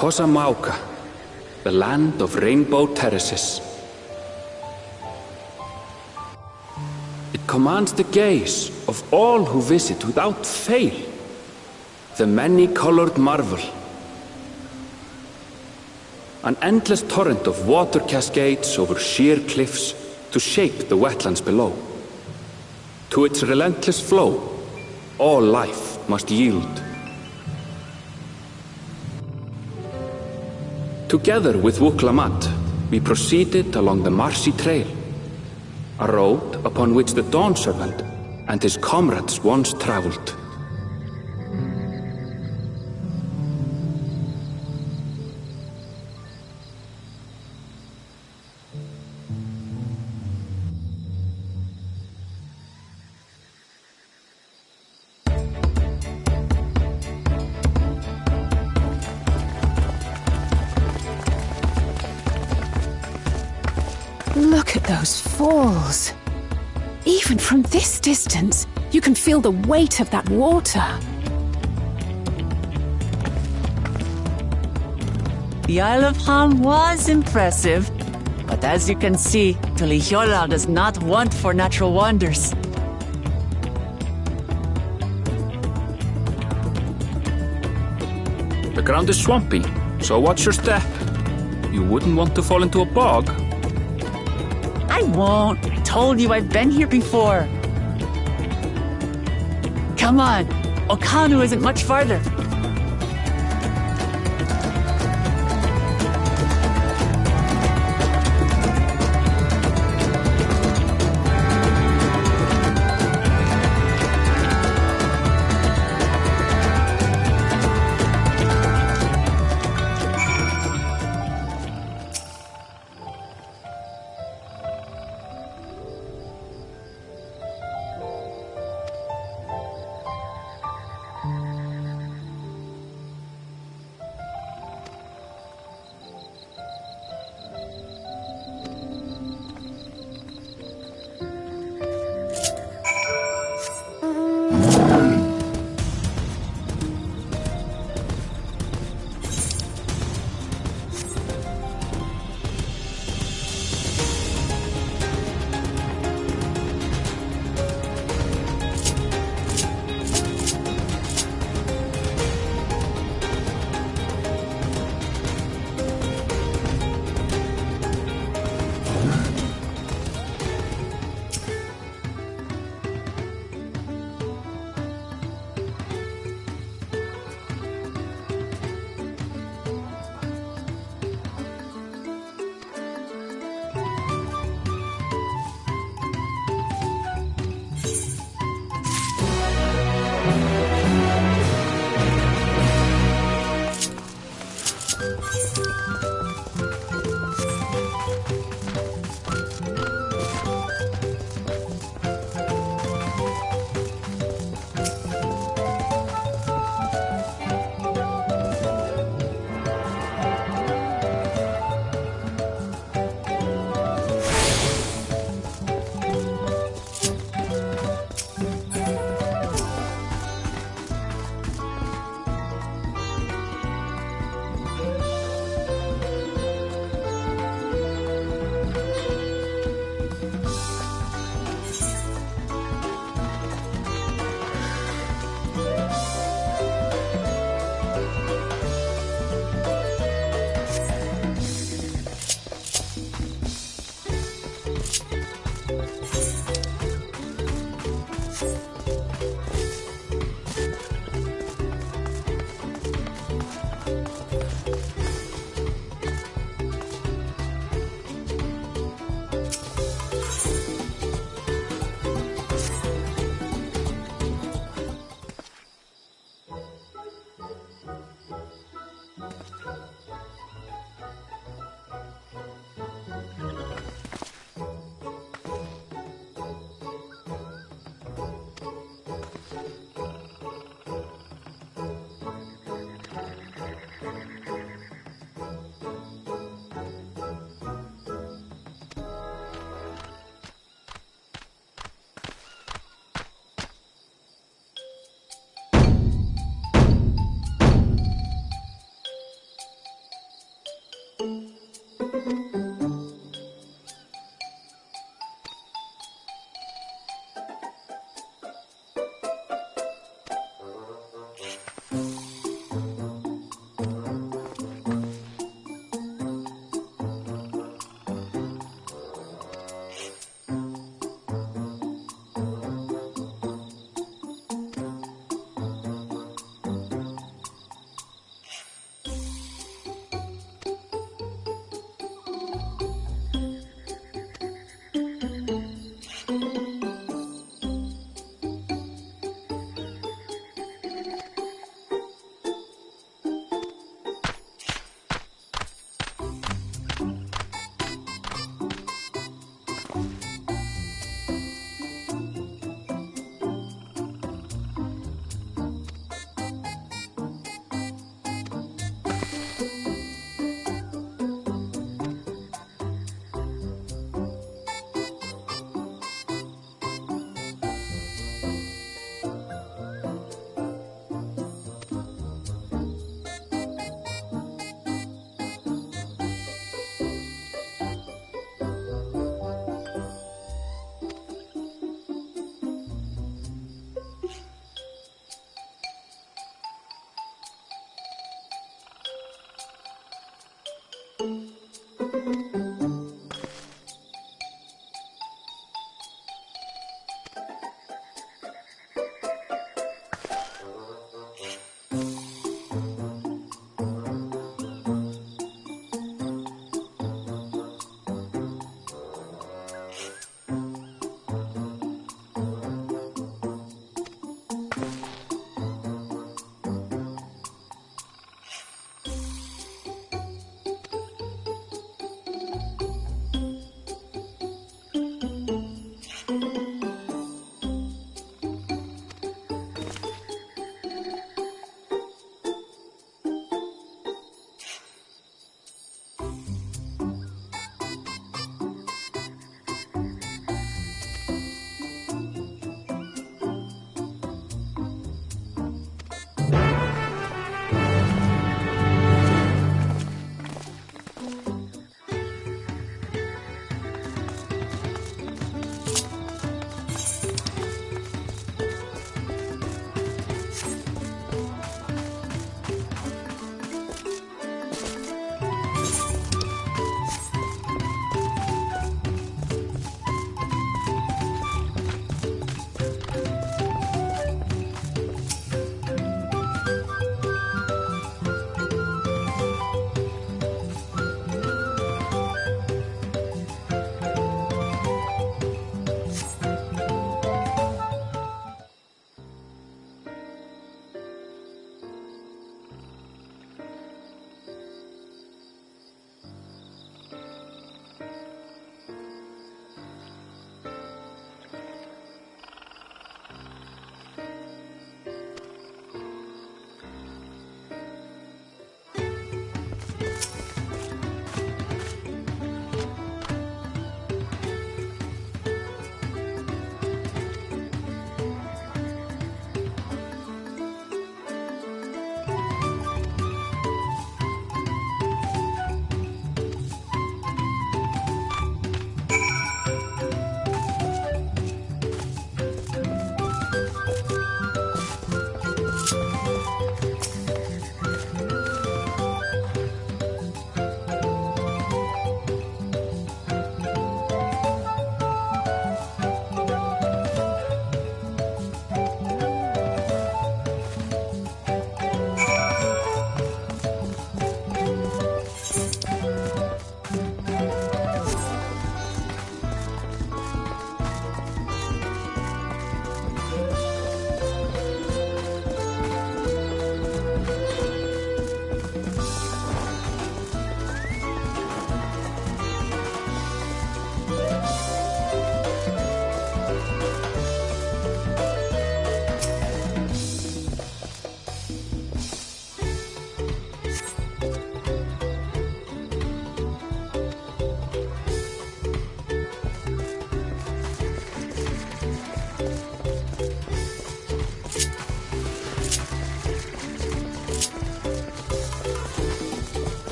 Kosamauka, the land of rainbow terraces. It commands the gaze of all who visit without fail. The many-colored marvel. An endless torrent of water cascades over sheer cliffs to shape the wetlands below. To its relentless flow, all life must yield. Together with Wuklamat, we proceeded along the Marsi Trail, a road upon which the Dawn Servant and his comrades once traveled. Look at those falls. Even from this distance, you can feel the weight of that water. The Isle of Ham was impressive, but as you can see, Tulihiola does not want for natural wonders. The ground is swampy, so watch your step. You wouldn't want to fall into a bog. I won't. I told you I've been here before. Come on. Okanu isn't much farther.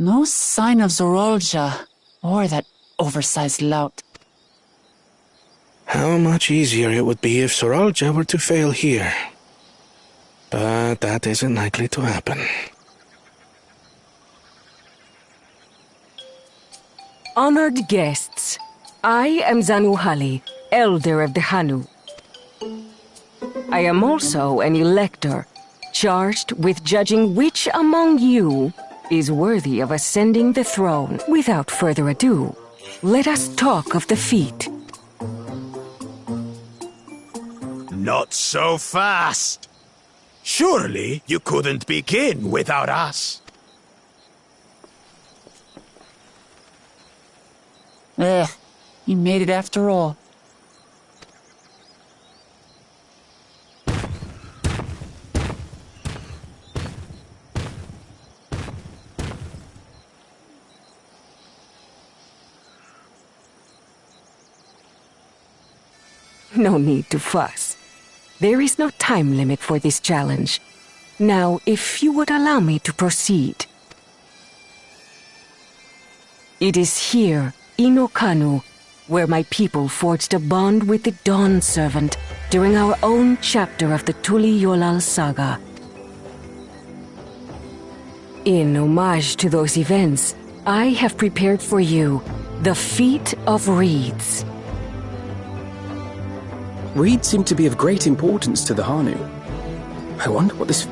No sign of Zorolja, or that oversized lout. How much easier it would be if Zorolja were to fail here. But that isn't likely to happen. Honored guests, I am Zanuhali, Elder of the Hanu. I am also an elector, charged with judging which among you is worthy of ascending the throne. Without further ado, let us talk of the feat. Not so fast. Surely you couldn't begin without us. You made it after all. No need to fuss. There is no time limit for this challenge. Now, if you would allow me to proceed. It is here, in Okanu, where my people forged a bond with the Dawn Servant during our own chapter of the Tuli Yolal saga. In homage to those events, I have prepared for you the Feat of Reeds. Reeds seem to be of great importance to the Hanu. I wonder what this...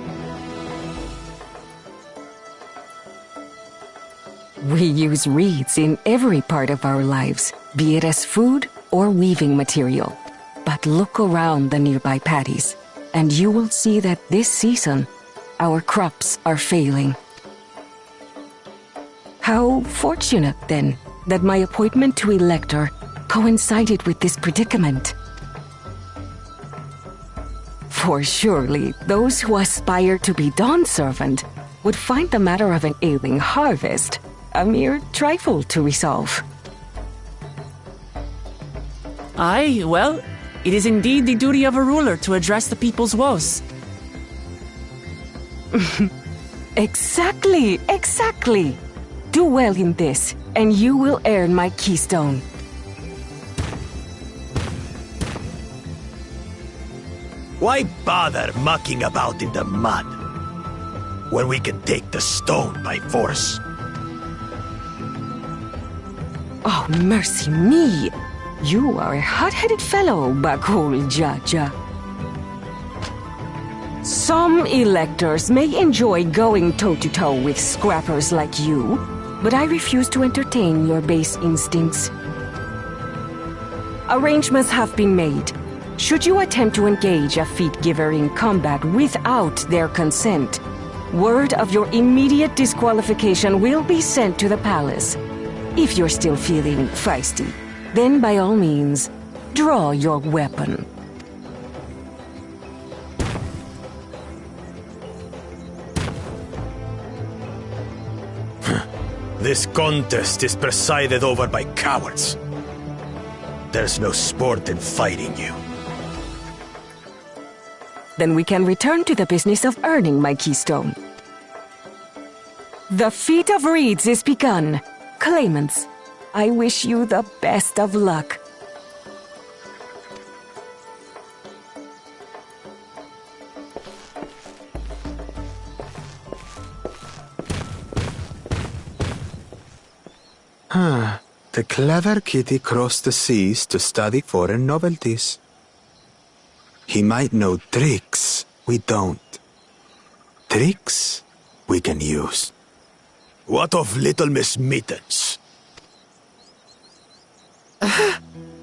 We use reeds in every part of our lives, be it as food or weaving material. But look around the nearby paddies, and you will see that this season, our crops are failing. How fortunate, then, that my appointment to Elector coincided with this predicament. For surely, those who aspire to be Dawn Servant would find the matter of an ailing harvest a mere trifle to resolve. Aye, well, it is indeed the duty of a ruler to address the people's woes. Exactly, exactly. Do well in this, and you will earn my keystone. Why bother mucking about in the mud when we can take the stone by force? Oh, mercy me! You are a hot-headed fellow, Bakul Jaja. Some electors may enjoy going toe-to-toe with scrappers like you, but I refuse to entertain your base instincts. Arrangements have been made. Should you attempt to engage a feat giver in combat without their consent, word of your immediate disqualification will be sent to the palace. If you're still feeling feisty, then by all means, draw your weapon. This contest is presided over by cowards. There's no sport in fighting you. Then we can return to the business of earning my keystone. The Feat of Reeds is begun. Claimants, I wish you the best of luck. The clever kitty crossed the seas to study foreign novelties. He might know tricks we don't. Tricks we can use. What of Little Miss Mittens?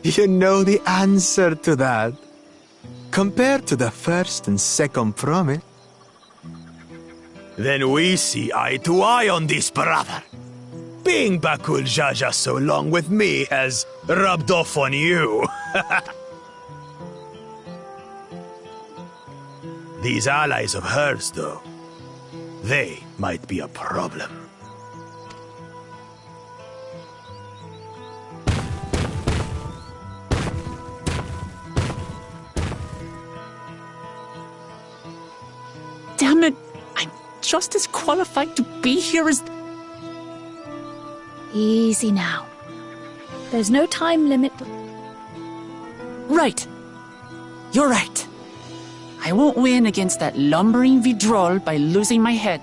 You know the answer to that. Compared to the first and second promise. Then we see eye to eye on this, brother. Being Bakul Jaja so long with me has rubbed off on you. These allies of hers, though, they might be a problem. Damn it! I'm just as qualified to be here as... Easy now. There's no time limit. Right. You're right. I won't win against that lumbering Vidrol by losing my head.